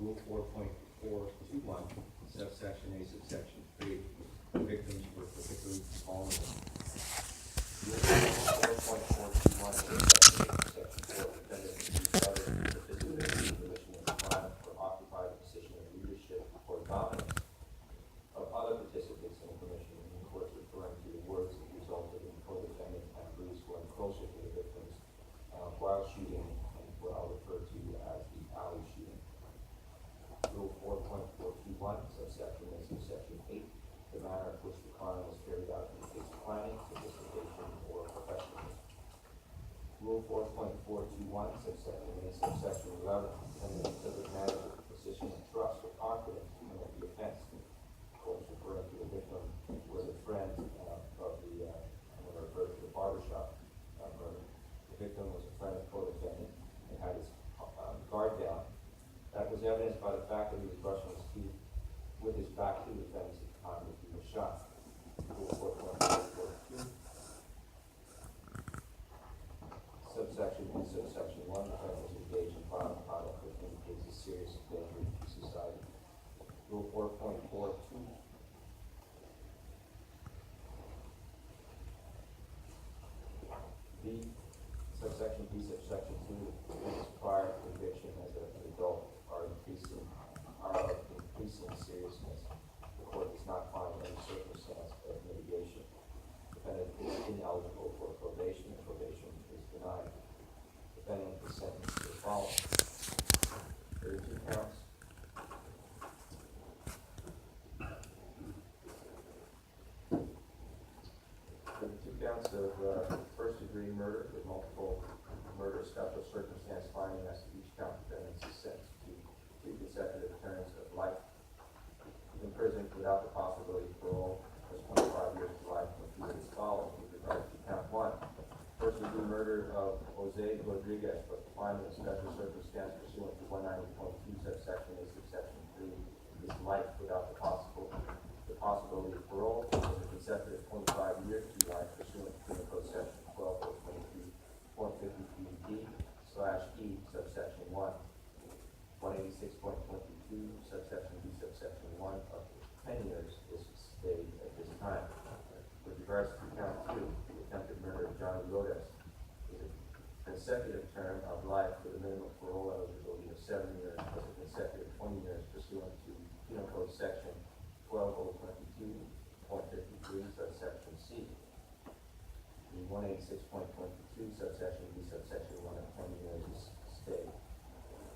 Rule 4.421, subsection A, subsection 3, victims were particularly vulnerable. Rule 4.421, subsection 4, defendant is other participating in the commission of a crime or occupy a position of leadership or dominance of other participants in the commission, in the court referring to the words that resulted in co-defendant and police going closer to the victims while shooting, and what I'll refer to as the alley shooting. Rule 4.421, subsection A, subsection 8, the manner in which the crime was carried out indicates planning, sophistication, or professionalism. Rule 4.421, subsection A, subsection 11, defendant does not manage a position of trust or confidence to commit the offense. Of course, referring to the victim was a friend of the, I'm going to refer to the barbershop murder. The victim was a friend of co-defendant and had his guard down. That was evidenced by the fact that he was brushing his teeth with his back to the defendant at the time that he was shot. Rule 4.442. Subsection B, subsection 1, the defendant was engaged in violent conduct which indicates a serious danger to society. Rule 4.42. B, subsection B, subsection 2, defendant's prior conviction as an adult are of increasing seriousness. The court does not find any circumstance of mitigation. Defendant is ineligible for probation, and probation is denied. Defendant is sentenced to the following: 32 counts. Of first-degree murder with multiple murder special circumstance finding as to each count. Defendant is sentenced to 2 consecutive terms of life in prison without the possibility of parole, plus 25 years to life with as follows with regard to count 1. First-degree murder of Jose Rodriguez, but the finding of special circumstance pursuant to 190.2 subsection A, subsection 3 is life without the possibility of parole, with a consecutive 25 years to life pursuant to the code section 12.23.53D/E, subsection 1. 186.22, subsection B, subsection 1 of 10 years is stayed at this time. With regards to count 2, the attempted murder of Johnny Rodas is a consecutive term of life with a minimum parole eligibility of 7 years, plus a consecutive 20 years pursuant to Penal Code section 12022.53, subsection C. The 186.22, subsection B, subsection 1 of 10 years is stayed.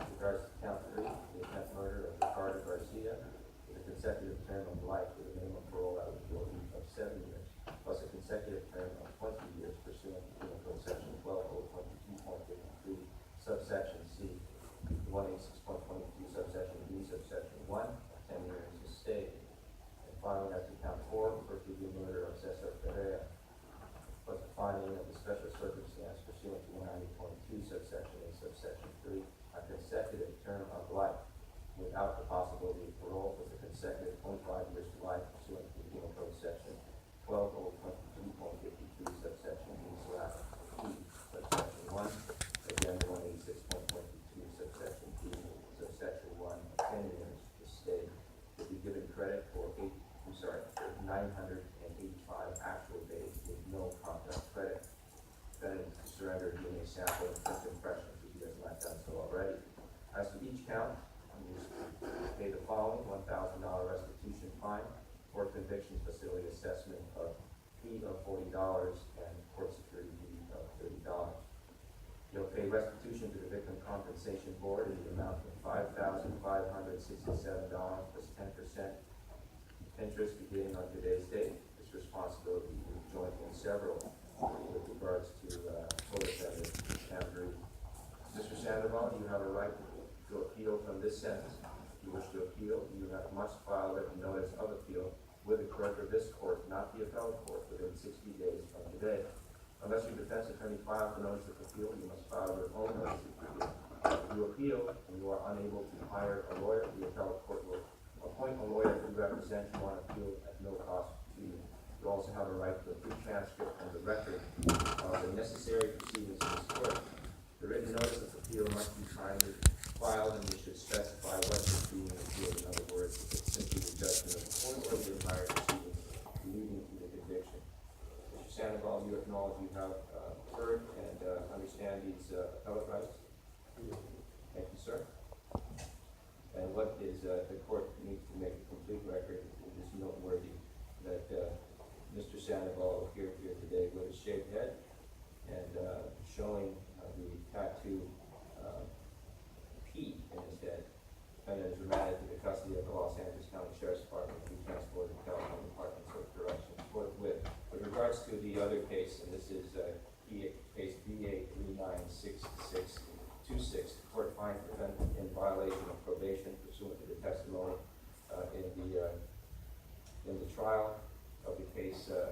With regards to count 3, the attempted murder of Ricardo Garcia is a consecutive term of life with a minimum parole eligibility of 7 years, plus a consecutive term of 20 years pursuant to Penal Code section 12022.53, subsection C. The 186.22, subsection B, subsection 1 of 10 years is stayed. And finally, as to count 4, first-degree murder of Cesar Ferreira, plus the finding of the special circumstance pursuant to 190.2 subsection A, subsection 3, a consecutive term of life without the possibility of parole, with a consecutive 25 years to life pursuant to the Penal Code section 12022.53, subsection B, subsection 1, again 186.22, subsection B, subsection 1 of 10 years is stayed. Will be given credit for 985 actual days with no contact credit. Defendant to surrender DNA sample and print impressions if he has not done so already. As to each count, you pay the following: $1,000 restitution fine, court convictions facility assessment of fee of $40, and court security fee of $30. You'll pay restitution to the Victim Compensation Board in the amount of $5,567 plus 10% interest beginning on today's date. This responsibility is joint and several with regards to co-defendant Andrew. Mr. Sandoval, you have a right to appeal from this sentence. If you wish to appeal, you must file written notice of appeal with the clerk of this court, not the appellate court, within 60 days from today. Unless your defense attorney files a notice of appeal, you must file your own notice of appeal. If you appeal and you are unable to hire a lawyer, the appellate court will appoint a lawyer to represent you on appeal at no cost to you. You also have a right to a free transcript and the record of the necessary proceedings in this court. The written notice of appeal must be timely filed, and you should specify what all of you have heard and understand these appellate rights? Thank you, sir. And what is, the court needs to make a complete record, it is noteworthy that Mr. Sandoval appeared here today with a shaved head and showing the tattoo P in his head, and is remanded to the custody of the Los Angeles County Sheriff's Department to be transported to California Department of Corrections forthwith. With regards to the other case, and this is case BA 396626, the court finds the defendant in violation of probation pursuant to the testimony in the trial of the case TA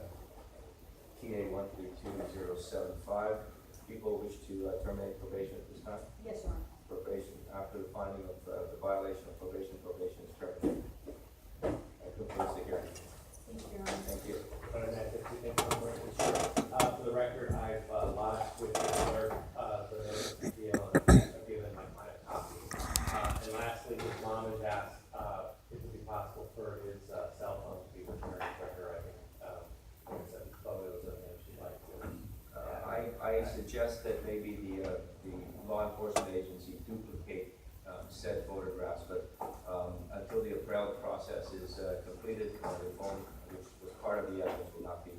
132-075. People wish to terminate probation at this time? Yes, Your Honor. Probation, after the finding of the violation of probation is terminated. That concludes the hearing. Thank you, Your Honor. Thank you. For the record, I've lodged with the clerk, the appeal, and I've given my client a copy. And lastly, his mom has asked, if it would be possible for his cell phone to be returned for her. I think, some photos of him she'd like to. I suggest that maybe the law enforcement agency duplicate said photographs, but until the appellate process is completed, the phone, which was part of the evidence, will not be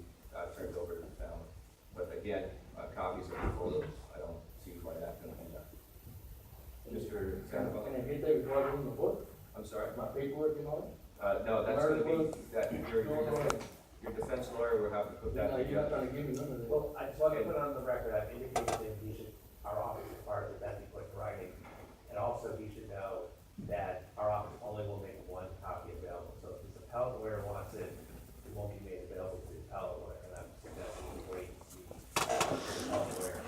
turned over to the family. But again, copies of the photos, I don't see why that couldn't be done. Mr. Sandoval? Can I get that recorded in the book? I'm sorry? My paperwork and all No, that's Where gonna be, was- that, your defense lawyer will have to put that? that No, you're not together. gonna give me none of that. Well, I just want to put on the record, I've indicated that he should, our office requires that that be put in writing. And also, he should know that our office only will make one copy available. So if his appellate lawyer wants it, it won't be made available to the appellate lawyer. And I'm suggesting we wait and see if the appellate lawyer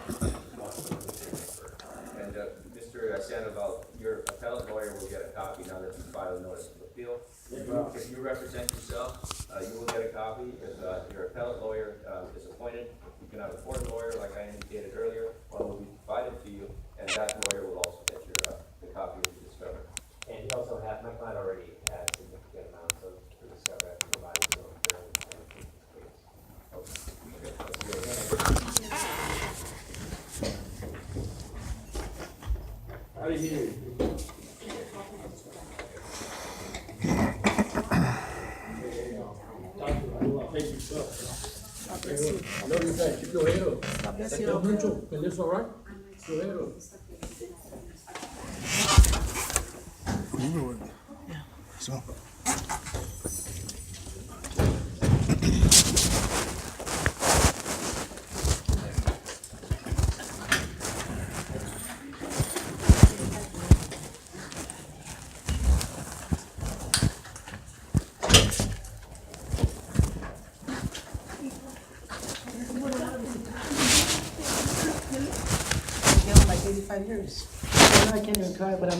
wants to release it first. And Mr. Sandoval, your appellate lawyer will get a copy now that you filed a notice of appeal. If you represent yourself, you will get a copy. If your appellate lawyer is appointed, you can have a court lawyer, like I indicated earlier. One will be provided to you, and that lawyer will also get your the copy of the discovery. And he also had, my client already had significant amounts of the discovery provided to him during this case. Okay, that's good. I didn't hear you. Thank you, sir. I love you guys. Keep your head up. God bless Don't hurt you. Is this all right? Keep your head up. So. Like 85 years. I can't even cry, but I'm